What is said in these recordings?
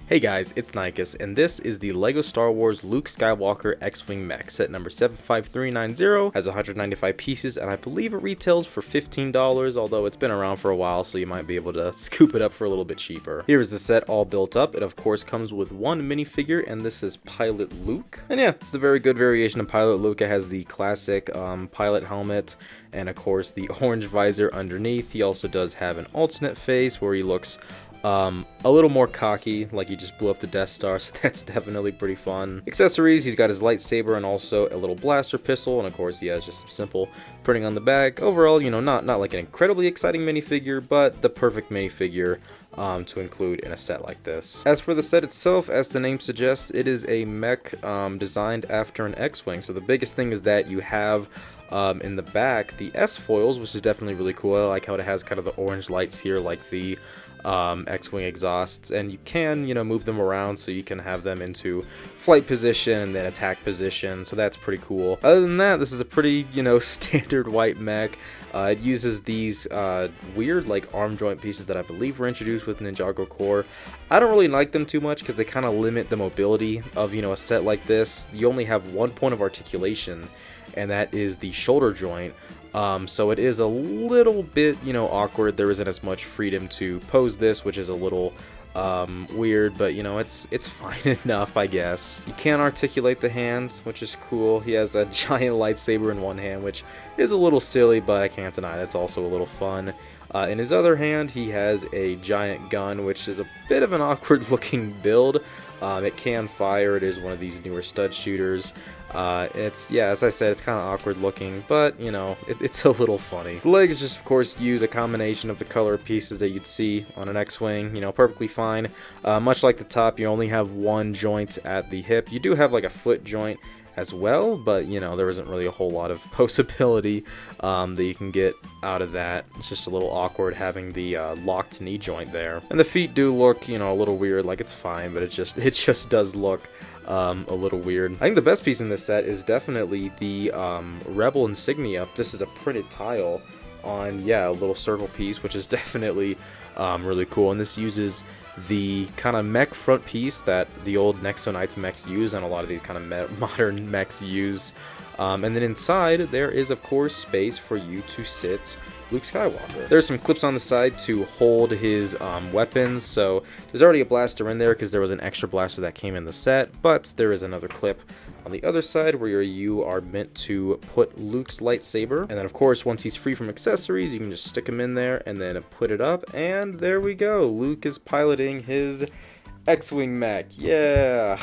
Hey guys, it's Nikus, and this is the LEGO Star Wars Luke Skywalker X-Wing Mech. Set number 75390, has 195 pieces, and I believe it retails for $15, although it's been around for a while, so you might be able to scoop it up for a little bit cheaper. Here is the set all built up. It of course comes with one minifigure, and this is Pilot Luke. And yeah, it's a very good variation of Pilot Luke. It has the classic pilot helmet, and of course the orange visor underneath. He also does have an alternate face where he looks a little more cocky, like he just blew up the Death Star, so that's definitely pretty fun. Accessories, he's got his lightsaber and also a little blaster pistol, and of course he has just some simple printing on the back. Overall, you know, not like an incredibly exciting minifigure, but the perfect minifigure to include in a set like this. As for the set itself, as the name suggests, it is a mech designed after an X-Wing. So the biggest thing is that you have in the back the S-foils, which is definitely really cool. I like how it has kind of the orange lights here like the X-Wing exhausts, and you can, you know, move them around so you can have them into flight position and then attack position, so that's pretty cool. Other than that, this is a pretty, you know, standard white mech. It uses these weird like arm joint pieces that I believe were introduced with Ninjago Core. I don't really like them too much because they kind of limit the mobility of, you know, a set like this. You only have one point of articulation, and that is the shoulder joint. So it is a little bit, you know, awkward. There isn't as much freedom to pose this, which is a little weird, but you know, it's fine enough, I guess. You can articulate the hands, which is cool. He has a giant lightsaber in one hand, which is a little silly, but I can't deny that's also a little fun. In his other hand, he has a giant gun, which is a bit of an awkward looking build. It can fire. It is one of these newer stud shooters. It's, yeah, as I said, it's kind of awkward looking, but, you know, it's a little funny. The legs just, of course, use a combination of the color pieces that you'd see on an X-Wing, you know, perfectly fine. Much like the top, you only have one joint at the hip. You do have, like, a foot joint as well, but, you know, there isn't really a whole lot of posability that you can get out of that. It's just a little awkward having the locked knee joint there. And the feet do look, you know, a little weird, like it's fine, but it just does look a little weird. I think the best piece in this set is definitely the Rebel insignia. This is a printed tile on, yeah, a little circle piece, which is definitely really cool. And this uses the kind of mech front piece that the old Nexo Knights mechs use, and a lot of these kind of modern mechs use. And then inside, there is, of course, space for you to sit Luke Skywalker. There's some clips on the side to hold his weapons, so there's already a blaster in there because there was an extra blaster that came in the set, but there is another clip on the other side where you are meant to put Luke's lightsaber. And then, of course, once he's free from accessories, you can just stick him in there and then put it up, and there we go. Luke is piloting his X-Wing mech, yeah.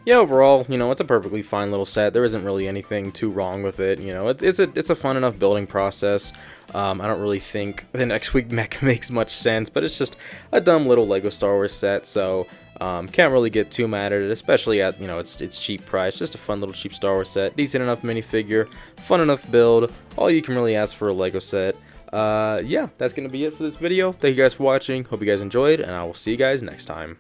Yeah, overall, you know, it's a perfectly fine little set. There isn't really anything too wrong with it. You know, it's a fun enough building process. I don't really think an X-Wing mech makes much sense, but it's just a dumb little Lego Star Wars set, so can't really get too mad at it, especially at, you know, its cheap price. Just a fun little cheap Star Wars set, decent enough minifigure, fun enough build, all you can really ask for a Lego set. Yeah, that's gonna be it for this video. Thank you guys for watching, hope you guys enjoyed, and I will see you guys next time.